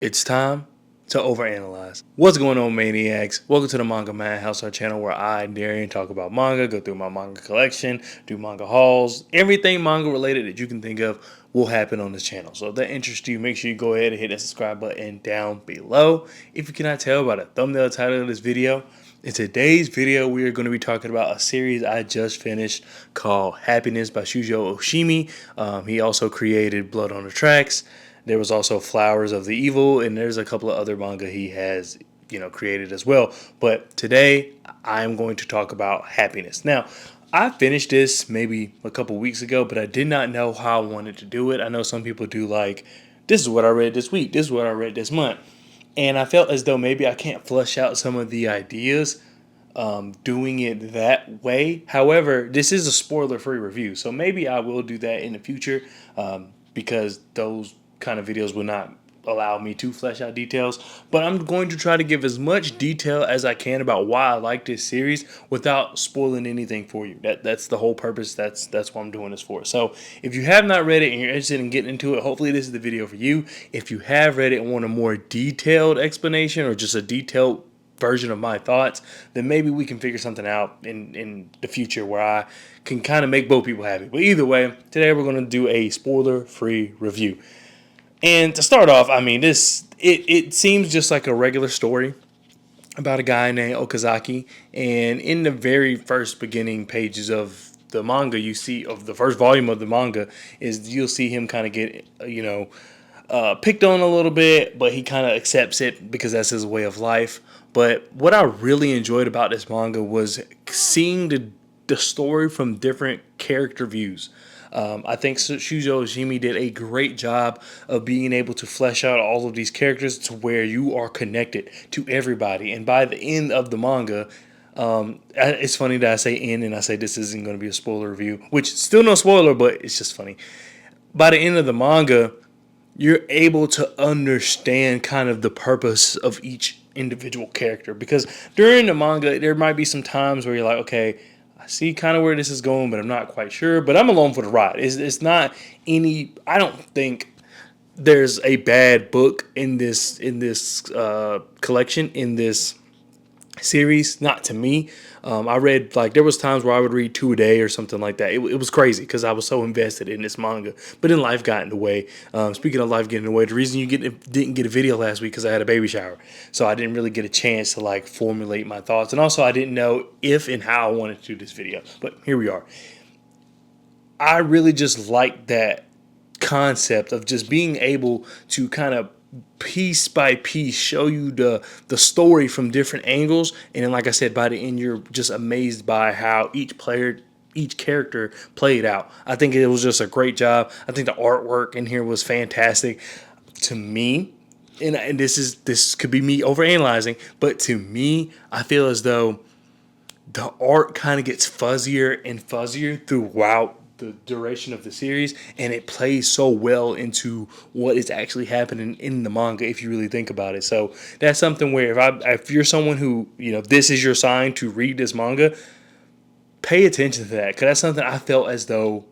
It's time to overanalyze. What's going on, maniacs? Welcome to the Manga Madhouse, our channel where I, Darian, talk about manga, go through my manga collection, do manga hauls, everything manga related that you can think of will happen on this channel. So if that interests you, make sure you go ahead and hit that subscribe button down below. If you cannot tell by the thumbnail title of this video, in today's video, we are going to be talking about a series I just finished called Happiness by Shuzo Oshimi. He also created Blood on the Tracks. There was also Flowers of the Evil, and there's a couple of other manga he has, created as well. But today, I'm going to talk about Happiness. Now, I finished this maybe a couple weeks ago, but I did not know how I wanted to do it. I know some people do like, this is what I read this week, this is what I read this month. And I felt as though maybe I can't flush out some of the ideas doing it that way. However, this is a spoiler-free review, so maybe I will do that in the future because those kind of videos will not allow me to flesh out details. But I'm going to try to give as much detail as I can about why I like this series without spoiling anything for you. That's the whole purpose. That's what I'm doing this for. So if you have not read it and you're interested in getting into it, hopefully this is the video for you. If you have read it and want a more detailed explanation or just a detailed version of my thoughts, then maybe we can figure something out in the future where I can kind of make both people happy. But either way, today we're going to do a spoiler-free review. And to start off, I mean, it seems just like a regular story about a guy named Okazaki. And in the very first beginning pages of the manga, you see, of the first volume of the manga, is you'll see him kind of get, picked on a little bit, but he kind of accepts it because that's his way of life. But what I really enjoyed about this manga was seeing the story from different character views. I think Shuzo Oshimi did a great job of being able to flesh out all of these characters to where you are connected to everybody. And by the end of the manga, it's funny that I say end and I say this isn't going to be a spoiler review, which still no spoiler, but it's just funny. By the end of the manga, you're able to understand kind of the purpose of each individual character. Because during the manga, there might be some times where you're like, okay, I see kind of where this is going, but I'm not quite sure. But I'm along for the ride. It's not any. I don't think there's a bad book in this collection, in this series. Not to me. I read, like, there was times where I would read 2 a day or something like that. It was crazy because I was so invested in this manga. But then life got in the way. Speaking of life getting in the way, the reason you didn't get a video last week because I had a baby shower, so I didn't really get a chance to like formulate my thoughts, and also I didn't know if and how I wanted to do this video. But here we are. I really just like that concept of just being able to kind of piece by piece show you the story from different angles, and then, like I said, by the end you're just amazed by how each character played out. I think it was just a great job. I think the artwork in here was fantastic to me. And this could be me overanalyzing, but to me, I feel as though the art kind of gets fuzzier and fuzzier throughout the duration of the series, and it plays so well into what is actually happening in the manga if you really think about it. So that's something where if you're someone who, this is your sign to read this manga, pay attention to that, because that's something I felt as though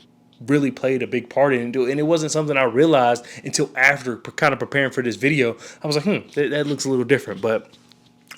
really played a big part in it, and it wasn't something I realized until after kind of preparing for this video. I was like, that looks a little different. But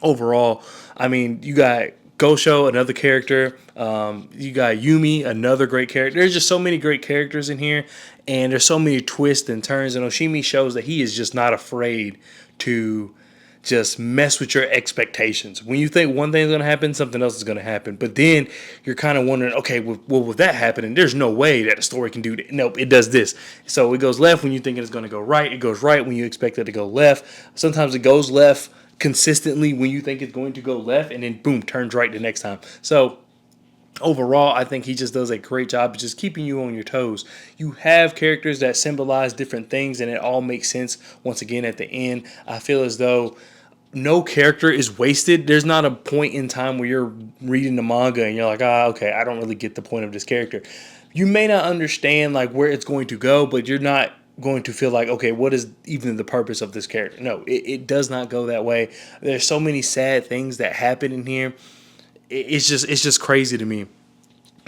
overall, I mean, you got Gosho, another character. You got Yumi, another great character. There's just so many great characters in here, and there's so many twists and turns. And Oshimi shows that he is just not afraid to just mess with your expectations. When you think one thing's going to happen, something else is going to happen. But then you're kind of wondering, okay, well, with that happening, there's no way that a story can do that. Nope, it does this. So it goes left when you think it's going to go right. It goes right when you expect it to go left. Sometimes it goes left consistently when you think it's going to go left, and then boom, turns right the next time. So overall, I think he just does a great job of just keeping you on your toes. You have characters that symbolize different things, and it all makes sense once again at the end. I feel as though no character is wasted. There's not a point in time where you're reading the manga and you're like, okay, I don't really get the point of this character. You may not understand like where it's going to go, but you're not going to feel like, okay, what is even the purpose of this character? No, it does not go that way. There's so many sad things that happen in here. It's just crazy to me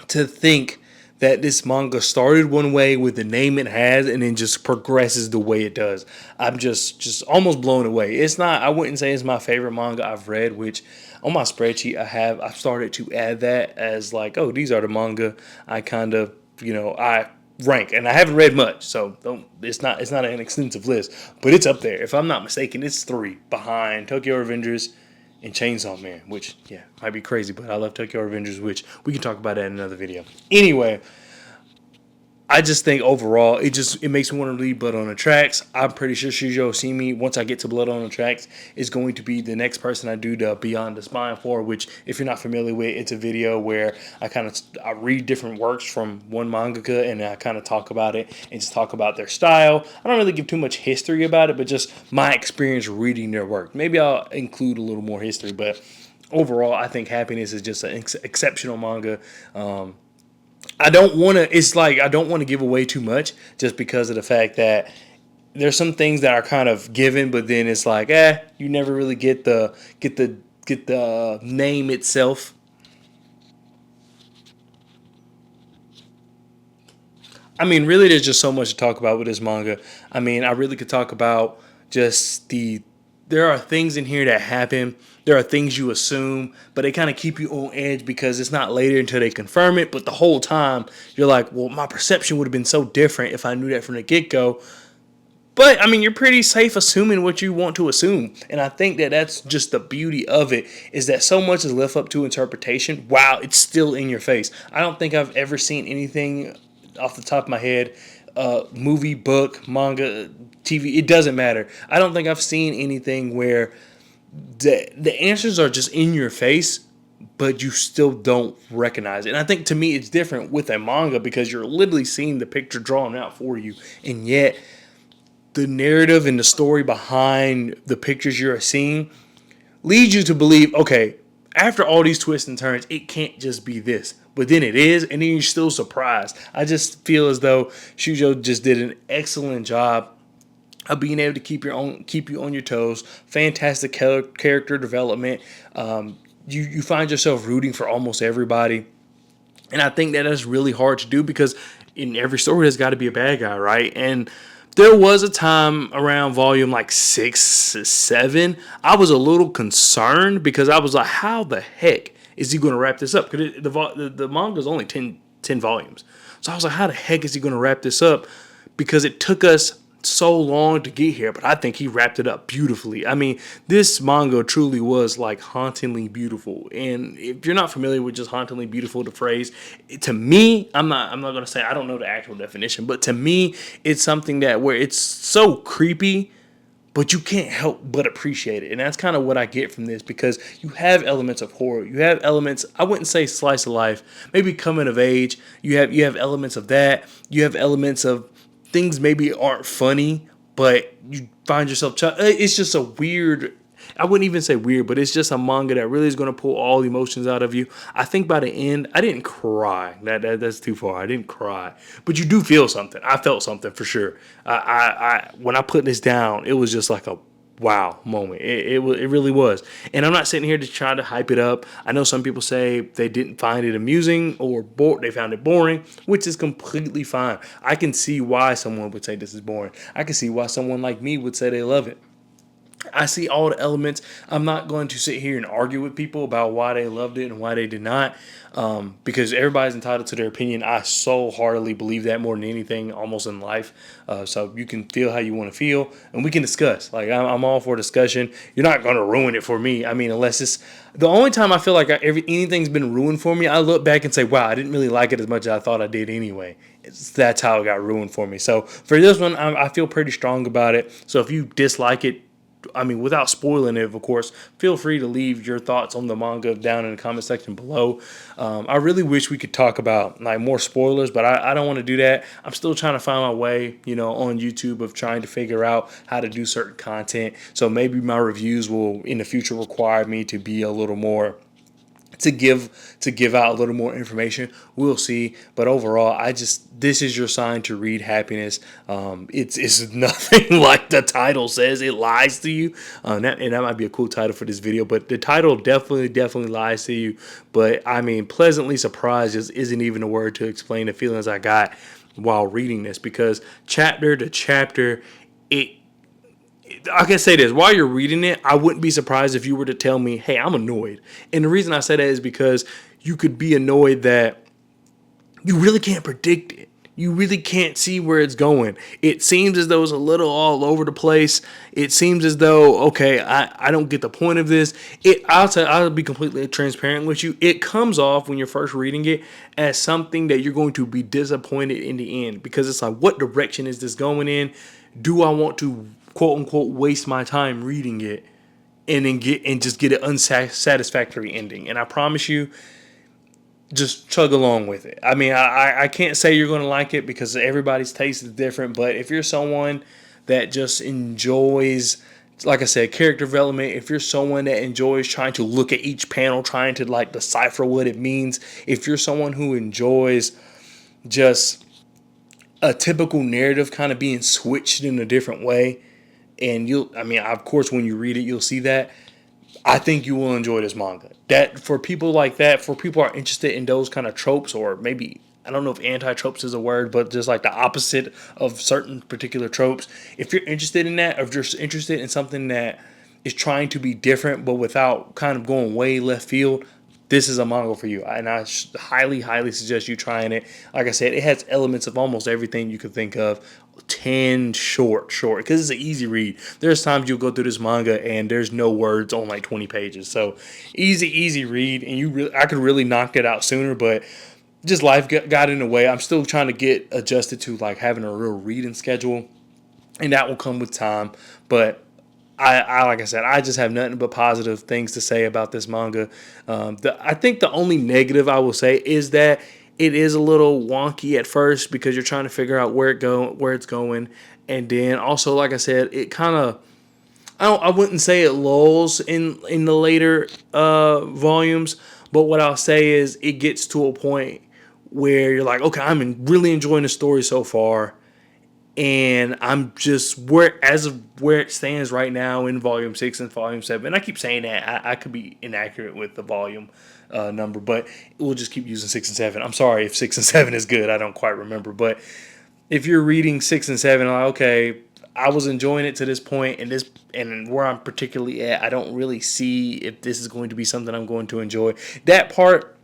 to think that this manga started one way with the name it has and then just progresses the way it does. I'm just almost blown away. It's not, I wouldn't say it's my favorite manga I've read, which on my spreadsheet I've started to add that as like, oh, these are the manga I kind of, I rank, and I haven't read much, so it's not an extensive list, but it's up there. If I'm not mistaken, it's 3 behind Tokyo Revengers and Chainsaw Man, which, yeah, might be crazy, but I love Tokyo Revengers, which we can talk about that in another video. Anyway, I just think overall it makes me want to read Blood on the Tracks. I'm pretty sure Shuzo Oshimi, once I get to Blood on the Tracks, is going to be the next person I do the Beyond the Spine for, which, if you're not familiar with, it's a video where I read different works from one mangaka and I kind of talk about it and just talk about their style. I don't really give too much history about it, but just my experience reading their work. Maybe I'll include a little more history, but overall, I think Happiness is just an exceptional manga. I don't want to give away too much just because of the fact that there's some things that are kind of given, but then it's like, you never really get the name itself. I mean, really, there's just so much to talk about with this manga. I mean, I really could talk about just there are things in here that happen. There are things you assume, but they kind of keep you on edge because it's not later until they confirm it. But the whole time, you're like, well, my perception would have been so different if I knew that from the get-go. But, I mean, you're pretty safe assuming what you want to assume. And I think that that's just the beauty of it, is that so much is left up to interpretation while it's still in your face. I don't think I've ever seen anything off the top of my head, movie, book, manga, TV, it doesn't matter. I don't think I've seen anything where the answers are just in your face, but you still don't recognize it. And I think, to me, it's different with a manga because you're literally seeing the picture drawn out for you, and yet the narrative and the story behind the pictures you're seeing leads you to believe, okay, after all these twists and turns, it can't just be this. But then it is, and then you're still surprised. I just feel as though Shujo just did an excellent job of being able to keep you on your toes. Fantastic character development. You find yourself rooting for almost everybody, and I think that is really hard to do because in every story there's got to be a bad guy, right? And there was a time around volume like 6, 7, I was a little concerned because I was like, how the heck is he going to wrap this up? Because the manga is only 10 volumes. So I was like, how the heck is he going to wrap this up? Because it took us so long to get here, but I think he wrapped it up beautifully. I mean, this manga truly was like hauntingly beautiful. And if you're not familiar with just hauntingly beautiful, the phrase, to me, I'm not going to say, I don't know the actual definition, but to me, it's something that where it's so creepy, but you can't help but appreciate it. And that's kind of what I get from this, because you have elements of horror. You have elements, I wouldn't say slice of life, maybe coming of age. You have elements of that. You have elements of things maybe aren't funny, but you find yourself, it's just a weird, I wouldn't even say weird, but it's just a manga that really is going to pull all emotions out of you. I think by the end, I didn't cry. That's too far. I didn't cry, but you do feel something. I felt something for sure. When I put this down, it was just like a wow moment. It really was. And I'm not sitting here to try to hype it up. I know some people say they didn't find it amusing or they found it boring, which is completely fine. I can see why someone would say this is boring. I can see why someone like me would say they love it. I see all the elements. I'm not going to sit here and argue with people about why they loved it and why they did not, because everybody's entitled to their opinion. I so heartily believe that more than anything almost in life. So you can feel how you want to feel, and we can discuss. Like, I'm all for discussion. You're not going to ruin it for me. I mean, unless it's the only time I feel like anything's been ruined for me, I look back and say, wow, I didn't really like it as much as I thought I did anyway. That's how it got ruined for me. So for this one, I feel pretty strong about it. So if you dislike it, I mean, without spoiling it, of course, feel free to leave your thoughts on the manga down in the comment section below. I really wish we could talk about like more spoilers, but I don't want to do that. I'm still trying to find my way, on YouTube of trying to figure out how to do certain content. So maybe my reviews will in the future require me to be a little more to give out a little more information. We'll see, but overall, this is your sign to read happiness. It's nothing like the title says. It lies to you, and that might be a cool title for this video. But the title definitely lies to you. But I mean, pleasantly surprised isn't even a word to explain the feelings I got while reading this, because chapter to chapter, I can say this, while you're reading it, I wouldn't be surprised if you were to tell me, hey, I'm annoyed. And the reason I say that is because you could be annoyed that you really can't predict it. You really can't see where it's going. It seems as though it's a little all over the place. It seems as though, okay, I don't get the point of this. I'll be completely transparent with you. It comes off when you're first reading it as something that you're going to be disappointed in the end, because it's like, what direction is this going in? Do I want to, quote unquote, waste my time reading it and then just get an unsatisfactory ending? And I promise you, just chug along with it. I mean, I can't say you're going to like it because everybody's taste is different. But if you're someone that just enjoys, like I said, character development, if you're someone that enjoys trying to look at each panel, trying to like decipher what it means, if you're someone who enjoys just a typical narrative kind of being switched in a different way, and of course, when you read it, you'll see that. I think you will enjoy this manga. That for people like that, for people who are interested in those kind of tropes, or maybe, I don't know if anti-tropes is a word, but just like the opposite of certain particular tropes. If you're interested in that, or if you're interested in something that is trying to be different, but without kind of going way left field, this is a manga for you. And I highly suggest you trying it. Like I said, it has elements of almost everything you could think of. 10 short, because it's an easy read. There's times you'll go through this manga and there's no words on like 20 pages. So easy read, and I could really knock it out sooner, but just life got in the way. I'm still trying to get adjusted to like having a real reading schedule, and that will come with time. But I like I said, I just have nothing but positive things to say about this manga. I think the only negative I will say is that it is a little wonky at first because you're trying to figure out where it's going, and then also, like I said, it kind of, I wouldn't say it lulls in the later volumes, but what I'll say is it gets to a point where you're like, okay, I'm really enjoying the story so far, and I'm just where it stands right now in volume 6 and volume 7. And I keep saying that I could be inaccurate with the volume number, but we'll just keep using 6 and 7. I'm sorry if 6 and 7 is good. I don't quite remember, but if you're reading 6 and 7, I'm like, okay, I was enjoying it to this point, and where I'm particularly at, I don't really see if this is going to be something I'm going to enjoy. That part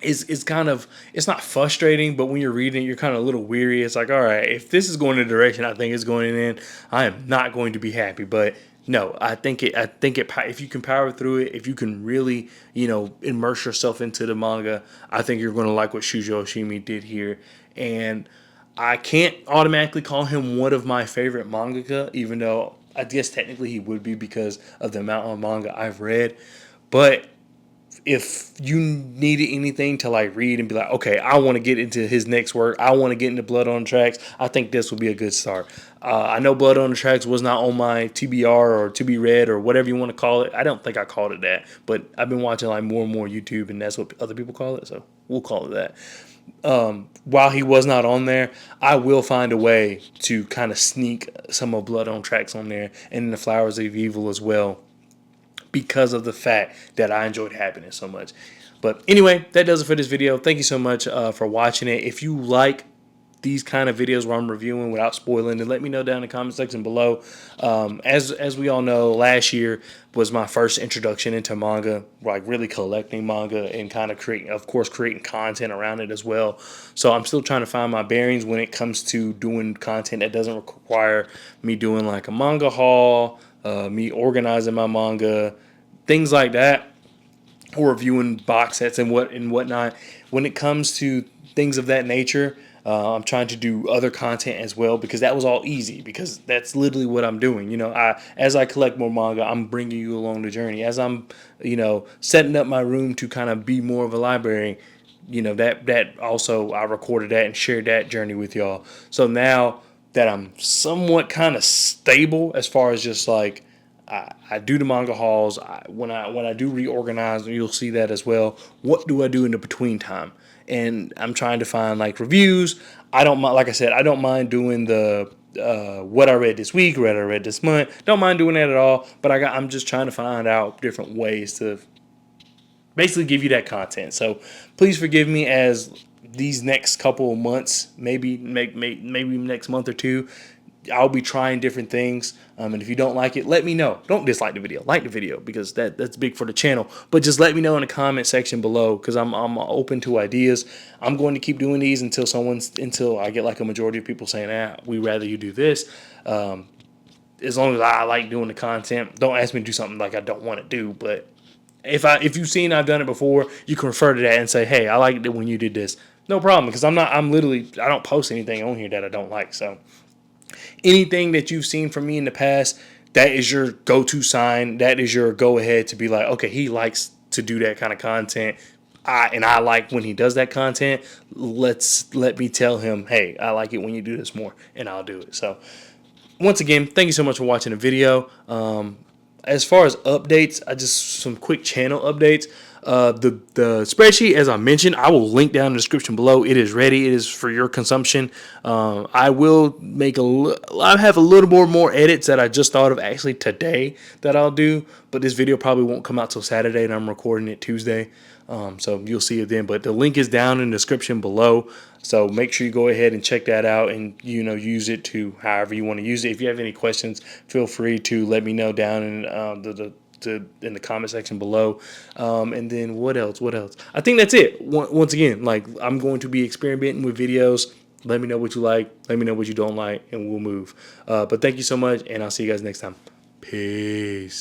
is kind of, it's not frustrating, but when you're reading it, you're kind of a little weary. It's like, all right, if this is going in the direction I think it's going in, I am not going to be happy. But no, I think it. If you can power through it, if you can really, immerse yourself into the manga, I think you're going to like what Shuzo Oshimi did here. And I can't automatically call him one of my favorite mangaka, even though I guess technically he would be because of the amount of manga I've read. But if you needed anything to like read and be like, okay, I want to get into his next work, I want to get into Blood on the Tracks, I think this would be a good start. I know Blood on the Tracks was not on my TBR or to be read or whatever you want to call it. I don't think I called it that, but I've been watching like more and more YouTube, and that's what other people call it, so we'll call it that. While he was not on there, I will find a way to kind of sneak some of Blood on Tracks on there, and the Flowers of Evil as well, because of the fact that I enjoyed happiness so much. But anyway, that does it for this video. Thank you so much for watching it. If you like these kind of videos where I'm reviewing without spoiling, then let me know down in the comment section below. As we all know, last year was my first introduction into manga, like really collecting manga and kind of creating content around it as well. So I'm still trying to find my bearings when it comes to doing content that doesn't require me doing like a manga haul, me organizing my manga, things like that, or reviewing box sets and whatnot. When it comes to things of that nature, I'm trying to do other content as well, because that was all easy, because that's literally what I'm doing. As I collect more manga, I'm bringing you along the journey. As I'm, setting up my room to kind of be more of a library, that also, I recorded that and shared that journey with y'all. So now that I'm somewhat kind of stable as far as just like I do the manga hauls. When I do reorganize, you'll see that as well. What do I do in the between time? And I'm trying to find like reviews. I don't mind, like I said, I don't mind doing the what I read this week, what I read this month. Don't mind doing that at all. But I'm just trying to find out different ways to basically give you that content. So please forgive me as these next couple of months, maybe next month or two, I'll be trying different things. And if you don't like it, let me know. Don't dislike the video. Like the video because that's big for the channel. But just let me know in the comment section below because I'm open to ideas. I'm going to keep doing these until I get like a majority of people saying, we rather you do this. As long as I like doing the content, don't ask me to do something like I don't want to do. But if you've seen I've done it before, you can refer to that and say, hey, I liked it when you did this. No problem because I don't post anything on here that I don't like. So anything that you've seen from me in the past, that is your go-to sign. That is your go-ahead to be like, okay, he likes to do that kind of content. I like when he does that content. Let me tell him, hey, I like it when you do this more, and I'll do it. So once again, thank you so much for watching the video. As far as updates, some quick channel updates. The spreadsheet, as I mentioned, I will link down in the description below. It is ready. It is for your consumption. I will I have a little more edits that I just thought of actually today that I'll do, but this video probably won't come out till Saturday, and I'm recording it Tuesday. So you'll see it then. But the link is down in the description below. So make sure you go ahead and check that out and, use it to however you want to use it. If you have any questions, feel free to let me know down in in the comment section below. And then what else? I think that's it. Once again, like I'm going to be experimenting with videos. Let me know what you like. Let me know what you don't like, and we'll move. But thank you so much, and I'll see you guys next time. Peace.